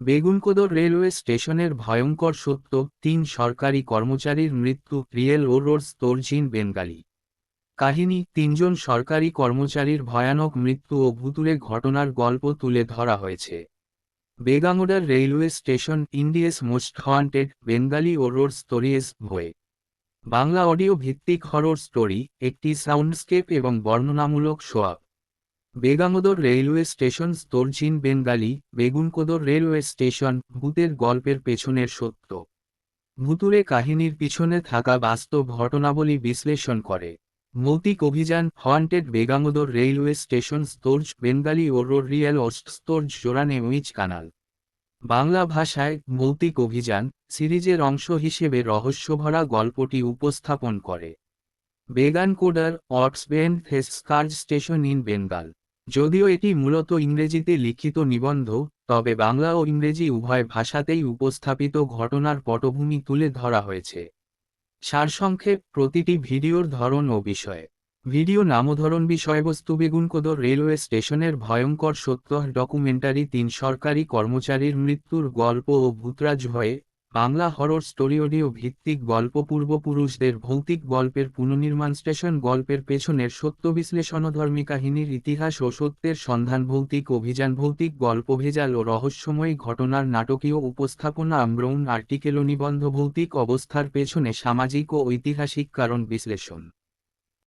Begunkodar railway স্টেশনের ভয়ঙ্কর সত্য, 3 সরকারি কর্মচারীর মৃত্যু, রিয়েল ওররস তর্জিন বেঙ্গালি। কাহিনী: 3 জন সরকারি কর্মচারীর ভয়ানক মৃত্যু ও ভুতুড়ে ঘটনার গল্প তুলে ধরা হয়েছে। বেগাঙ্গোডার railway station, India's most haunted Bengali horror stories বয়ে। বাংলা অডিও ভিত্তিক হরর স্টোরি, একটি সাউন্ডস্কেপ এবং বর্ণনামূলক শোয়াব। বেগাঙ্গোদর রেলওয়ে স্টেশন তর্জিন বেঙ্গালি। বেগুনকোদর রেলওয়ে স্টেশন, ভূতের গল্পের পেছনের সত্য। ভুতুড়ে কাহিনীর পিছনে থাকা বাস্তব ঘটনাবলী বিশ্লেষণ করে। মৌতিক অভিযান, haunted Begunkodar railway station stories Bengali horror real ghost stories জোরানে উইচ কানাল। বাংলা ভাষায় মৌতিক অভিযান সিরিজের অংশ হিসেবে রহস্যভরা গল্পটি উপস্থাপন করে। বেগানকোডার অক্সবেন থেস স্কার্জ স্টেশন ইন বেঙ্গল। যদিও এটি মূলত ইংরেজিতে লিখিত নিবন্ধ, তবে বাংলা ও ইংরেজি উভয় ভাষাতেই উপস্থাপিত ঘটনার পটভূমি তুলে ধরা হয়েছে। সারসংক্ষেপ: প্রতিটি ভিডিওর ধরন ও বিষয়। ভিডিও নামধরন: বিষয়বস্তু বেগুনকোদর রেলওয়ে স্টেশনের ভয়ঙ্কর সত্য ডকুমেন্টারি, 3 সরকারি কর্মচারীর মৃত্যুর গল্প ও ভূতরাজ ভয়ে। বাংলা হরর স্টোরি অডিও ভিত্তিক গল্প, পূর্বপুরুষদের ভৌতিক গল্পের পুনর্নির্মাণ, স্টেশন গল্পের পেছনের সত্য বিশ্লেষণ, ধর্মী কাহিনীর ইতিহাস ও সত্যের সন্ধান, ভৌতিক অভিযান, ভৌতিক গল্প, ভেজাল ও রহস্যময়ী ঘটনার নাটকীয় উপস্থাপনা, ব্রাউন আর্টিকেল ও নিবন্ধ, ভৌতিক অবস্থার পেছনে সামাজিক ও ঐতিহাসিক কারণ বিশ্লেষণ।